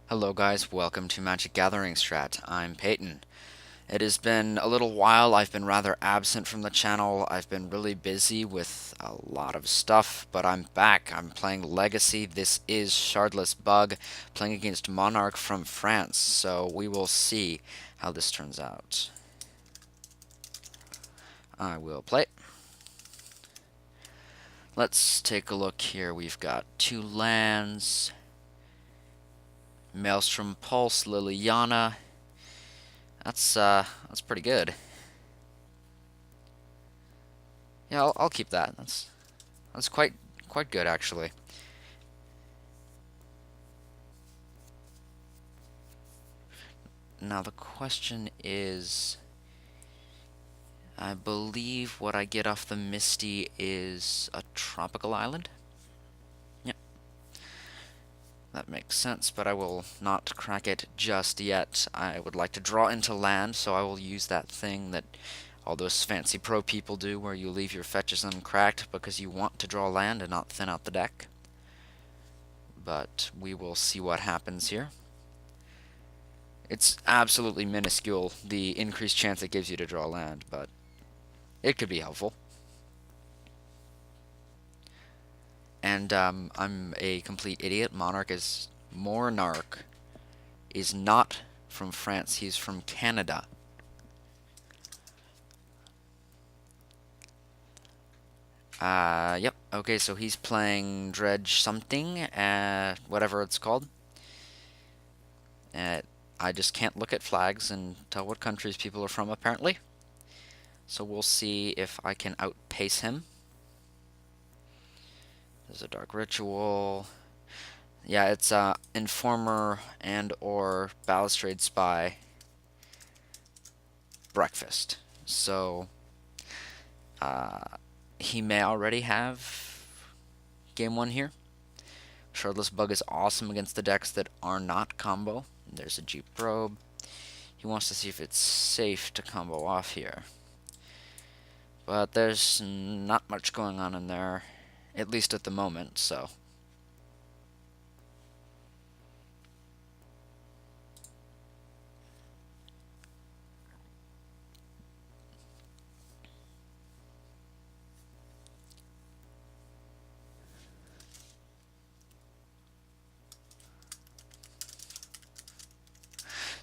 Hello guys, welcome to MagicGatheringStrat. I'm Peyton. It has been a little while. I've been rather absent from the channel. I've been really busy with a lot of stuff, but I'm back. I'm playing Legacy. This is Shardless BUG, playing against Monarch from France, so we will see how this turns out. I will play. Let's take a look here. We've got 2 lands, Maelstrom Pulse, Liliana. That's pretty good. Yeah, I'll keep that. That's quite good actually. Now the question is, I believe what I get off the Misty is a tropical island. Yep, that makes sense, but I will not crack it just yet. I would like to draw into land, so I will use that thing that all those fancy pro people do, where you leave your fetches uncracked because you want to draw land and not thin out the deck. But we will see what happens here. It's absolutely minuscule, the increased chance it gives you to draw land, but it could be helpful. And I'm a complete idiot. Monarch is not from France. He's from Canada. Yep. Okay, so he's playing Dredge something, whatever it's called. I just can't look at flags and tell what countries people are from, apparently. So we'll see if I can outpace him. There's a Dark Ritual. Yeah, it's Informer and or Balustrade Spy Breakfast. So he may already have game 1 here. Shardless BUG is awesome against the decks that are not combo. There's a Jeep Probe. He wants to see if it's safe to combo off here. But there's not much going on in there, at least at the moment, so.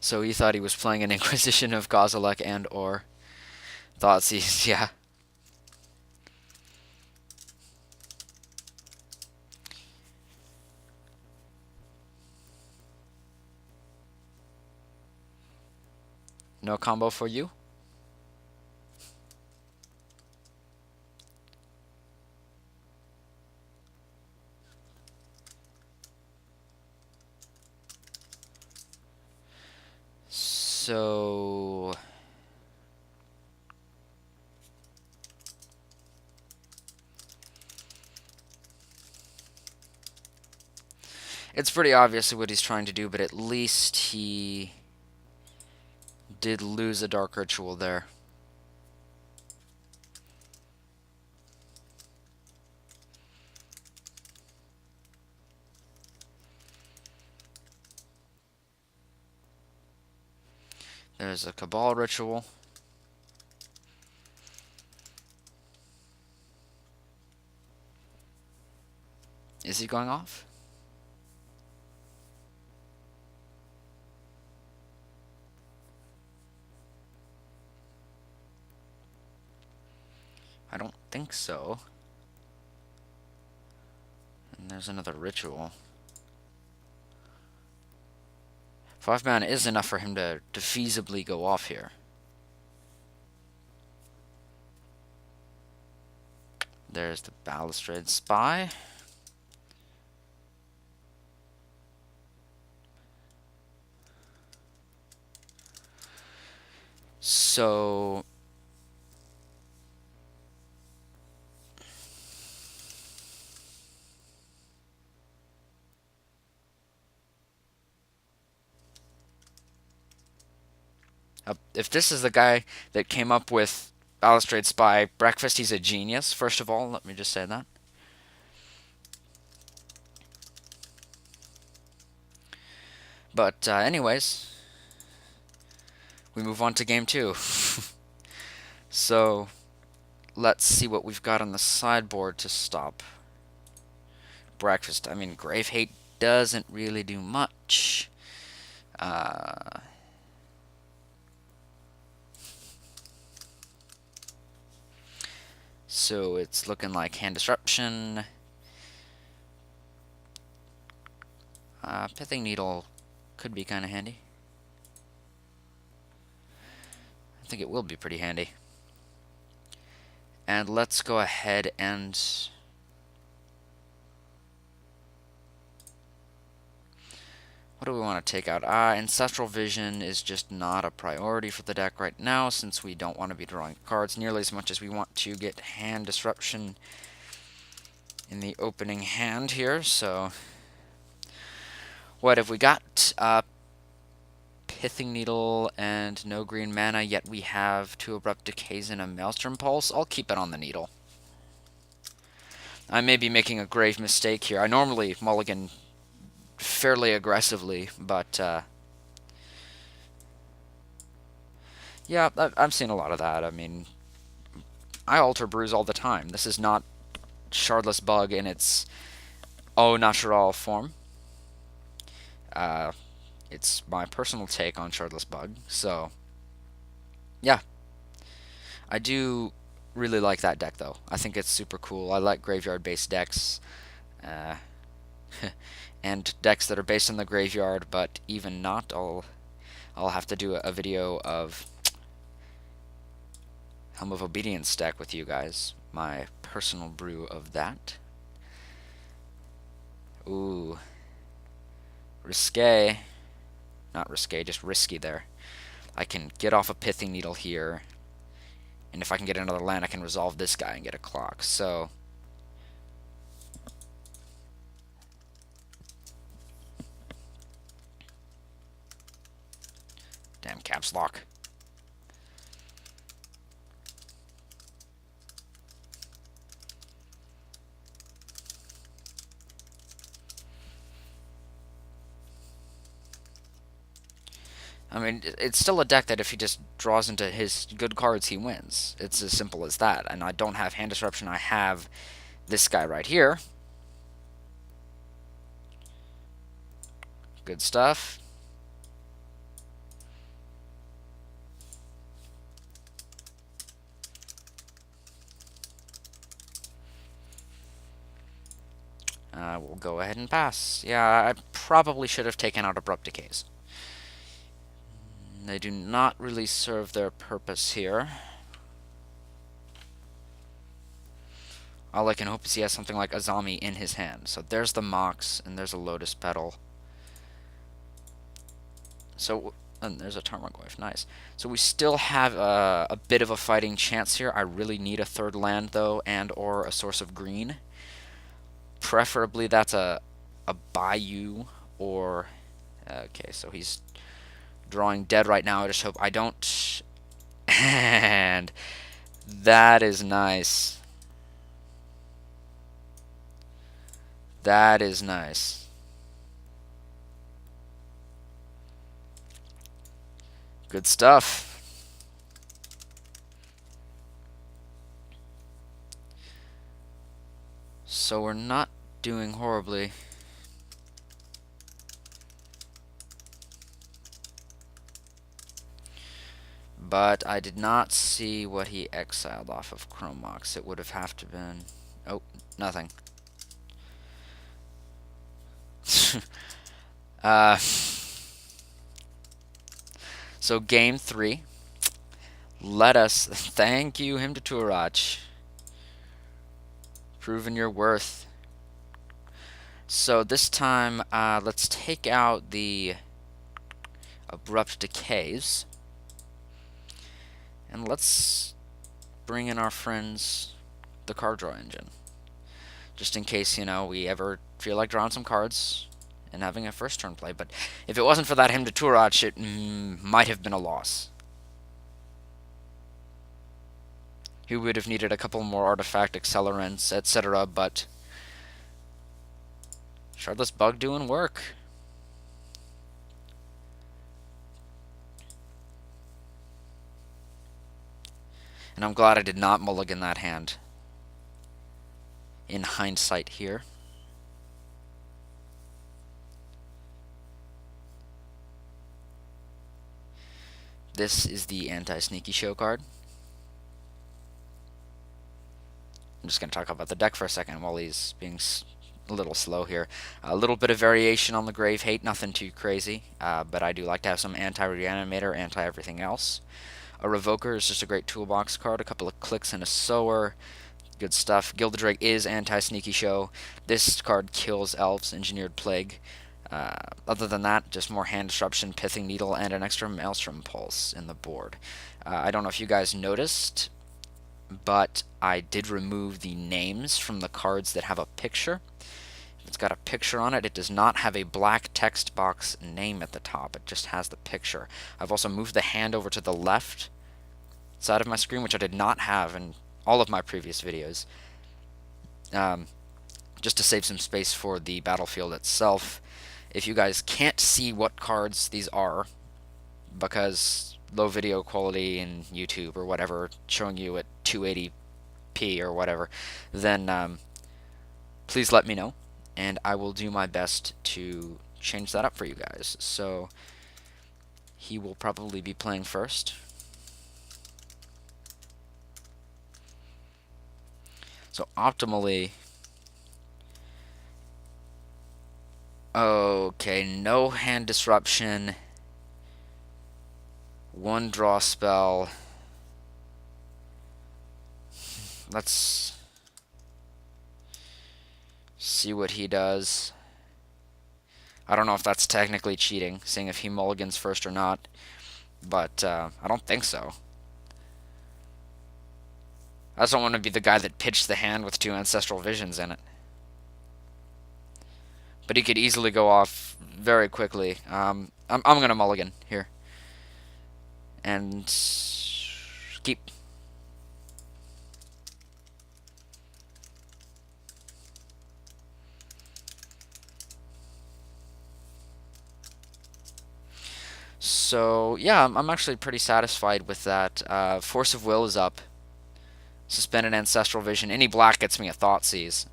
So he thought he was playing an Inquisition of Kozilek and or Thoughtseize, yeah. No combo for you? So it's pretty obvious what he's trying to do, but at least he did lose a Dark Ritual there. There's a Cabal Ritual. Is he going off? I don't think so. And there's another Ritual. 5 mana is enough for him to feasibly go off here. There's the Balustrade Spy. So if this is the guy that came up with Balustrade Spy Breakfast, he's a genius. First of all, let me just say that. But anyways, we move on to game 2. So let's see what we've got on the sideboard to stop breakfast. I mean, Grave Hate doesn't really do much. So it's looking like Hand Disruption. Pithing Needle could be kind of handy. I think it will be pretty handy. And let's go ahead and what do we want to take out? Ancestral Vision is just not a priority for the deck right now, since we don't want to be drawing cards nearly as much as we want to get Hand Disruption in the opening hand here. So what have we got? Pithing Needle and no green mana, yet we have 2 Abrupt Decays and a Maelstrom Pulse. I'll keep it on the Needle. I may be making a grave mistake here. I normally mulligan fairly aggressively, but yeah, I've seen a lot of that. I mean, I alter brews all the time. This is not Shardless BUG in its au natural form. It's my personal take on Shardless BUG, so yeah. I do really like that deck, though. I think it's super cool. I like graveyard-based decks. And decks that are based on the graveyard, but even not, I'll have to do a video of Helm of Obedience deck with you guys. My personal brew of that. Ooh. Risque. Not risque, just risky there. I can get off a Pithing Needle here. And if I can get another land, I can resolve this guy and get a clock. So damn caps lock. I mean, it's still a deck that if he just draws into his good cards, he wins. It's as simple as that. And I don't have Hand Disruption. I have this guy right here. Good stuff. We'll go ahead and pass. Yeah, I probably should have taken out Abrupt Decays. They do not really serve their purpose here. All I can hope is he has something like Azami in his hand. So there's the Mox, and there's a Lotus Petal. So, and there's a Tarmogoyf, nice. So we still have a bit of a fighting chance here. I really need a third land, though, and or a source of green. Preferably that's a Bayou or... Okay, so he's drawing dead right now. I just hope I don't... And that is nice. That is nice. Good stuff. So we're not doing horribly. But I did not see what he exiled off of Chromox. It would have to been... Oh, nothing. So game 3. Let us thank you him to Tourach. Proving your worth. So this time, let's take out the Abrupt Decays. And let's bring in our friends, the card draw engine. Just in case, you know, we ever feel like drawing some cards and having a first turn play. But if it wasn't for that him to Tourach, it might have been a loss. He would have needed a couple more artifact accelerants, etc. But Shardless BUG doing work. And I'm glad I did not mulligan that hand. In hindsight here. This is the anti-sneaky show card. I'm just going to talk about the deck for a second while he's being a little slow here. A little bit of variation on the Grave Hate, nothing too crazy, but I do like to have some anti-reanimator, anti-everything else. A Revoker is just a great toolbox card, a couple of clicks and a Sower. Good stuff. Gilded Drake is anti-sneaky show. This card kills elves, Engineered Plague. Other than that, just more hand disruption, Pithing Needle, and an extra Maelstrom Pulse in the board. I don't know if you guys noticed, but I did remove the names from the cards that have a picture. If it's got a picture on it, it does not have a black text box name at the top. It just has the picture. I've also moved the hand over to the left side of my screen, which I did not have in all of my previous videos, just to save some space for the battlefield itself. If you guys can't see what cards these are, because low video quality in YouTube or whatever, showing you at 280p or whatever, then please let me know, and I will do my best to change that up for you guys. So he will probably be playing first. So optimally, okay, no hand disruption, one draw spell. Let's see what he does. I don't know if that's technically cheating, seeing if he mulligans first or not, but I don't think so. I just don't want to be the guy that pitched the hand with 2 Ancestral Visions in it. But he could easily go off very quickly. I'm going to mulligan here. And keep. So, yeah, I'm actually pretty satisfied with that. Force of Will is up. Suspended Ancestral Vision. Any black gets me a Thoughtseize.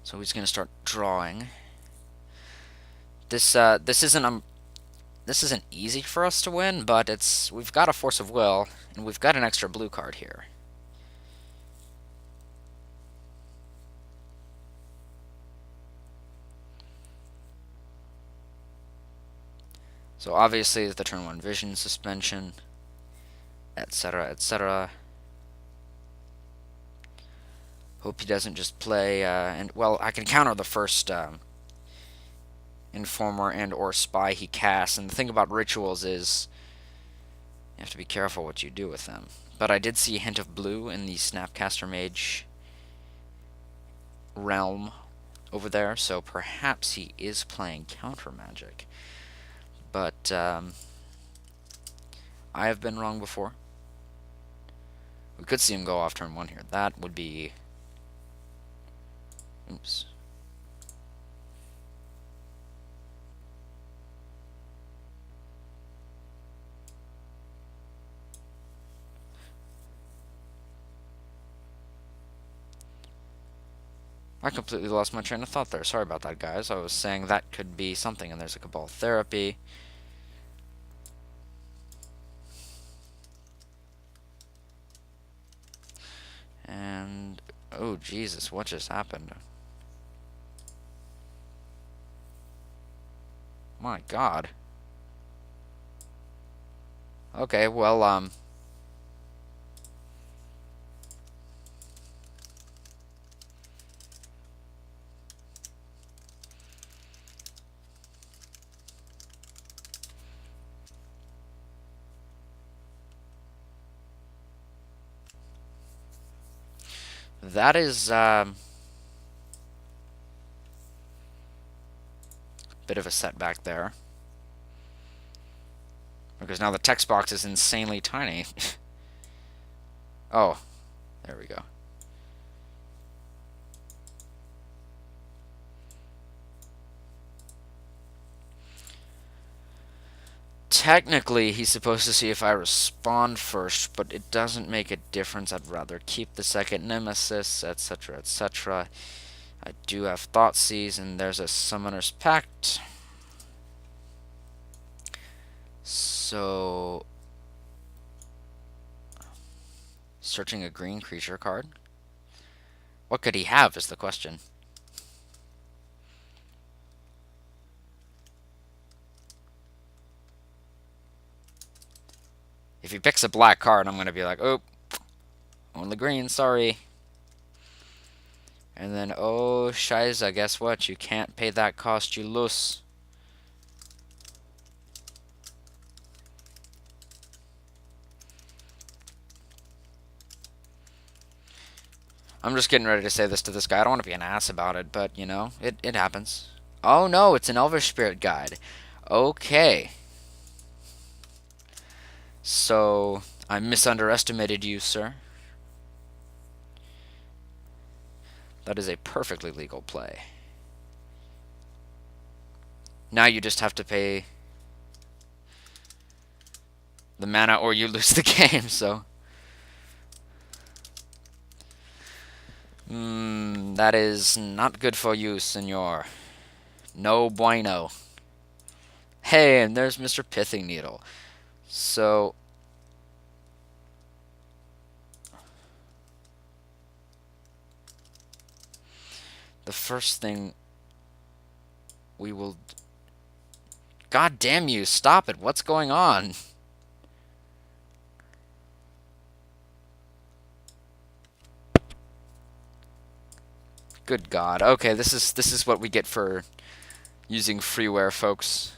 So he's going to start drawing. This isn't easy for us to win, but we've got a Force of Will, and we've got an extra blue card here. So obviously the turn 1 vision suspension, etc., etc. Hope he doesn't just play, and well, I can counter the first Informer and or Spy he casts, and the thing about rituals is you have to be careful what you do with them. But I did see a hint of blue in the Snapcaster Mage realm over there, so perhaps he is playing counter magic. But I have been wrong before. We could see him go off turn 1 here. That would be... Oops. I completely lost my train of thought there. Sorry about that, guys. I was saying that could be something, and there's a Cabal Therapy. And... oh, Jesus, what just happened? My God. Okay, well, that is, bit of a setback there. Because now the text box is insanely tiny. Oh, there we go. technically, he's supposed to see if I respond first, but it doesn't make a difference. I'd rather keep the second Nemesis, etc., etc. I do have Thoughtseize, and there's a Summoner's Pact. So, searching a green creature card. What could he have is the question. If he picks a black card, I'm going to be like, oh, only green, sorry. And then, oh, Shiza, guess what? You can't pay that cost, you lose. I'm just getting ready to say this to this guy. I don't want to be an ass about it, but, you know, it happens. Oh, no, it's an Elvish Spirit Guide. Okay. So, I misunderestimated you, sir. That is a perfectly legal play. Now you just have to pay the mana or you lose the game, so... that is not good for you, senor. No bueno. Hey, and there's Mr. Pithing Needle. So... the first thing we will... God damn you, stop it. What's going on? Good God. Okay, this is what we get for using freeware, folks.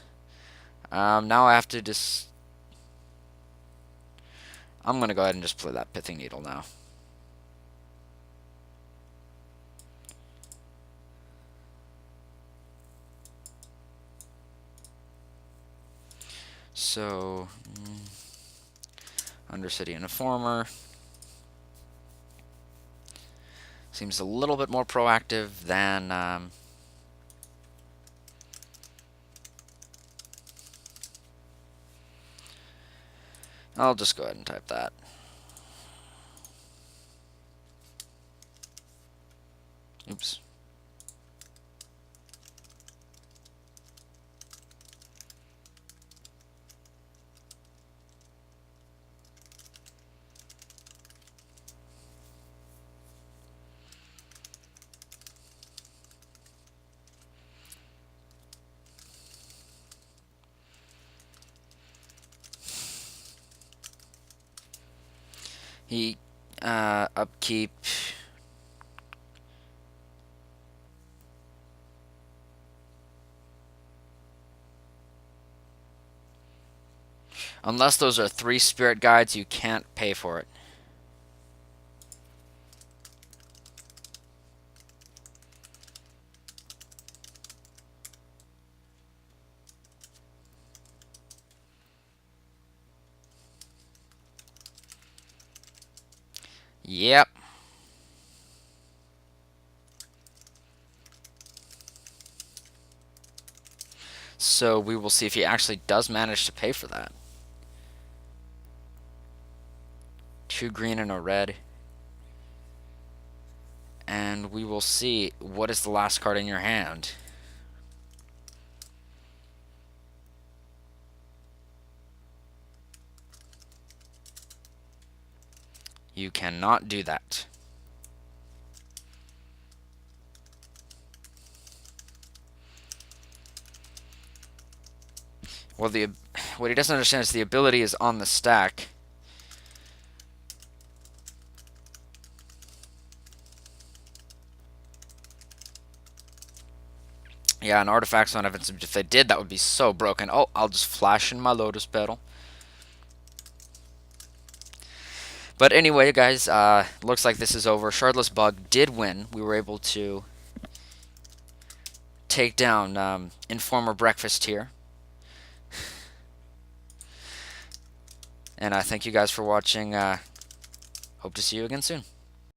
Now I have to just... I'm going to go ahead and just play that Pithing Needle now. So, Undercity Informer seems a little bit more proactive than I'll just go ahead and type that. Oops. He, upkeep. Unless those are 3 spirit guides, you can't pay for it. Yep. So we will see if he actually does manage to pay for that. 2 green and a red. And we will see what is the last card in your hand. You cannot do that. Well, what he doesn't understand is the ability is on the stack. Yeah, and artifacts on evidence. If they did, that would be so broken. Oh, I'll just flash in my Lotus Petal. But anyway, guys, looks like this is over. Shardless BUG did win. We were able to take down Informer Breakfast here. And I thank you guys for watching. Hope to see you again soon.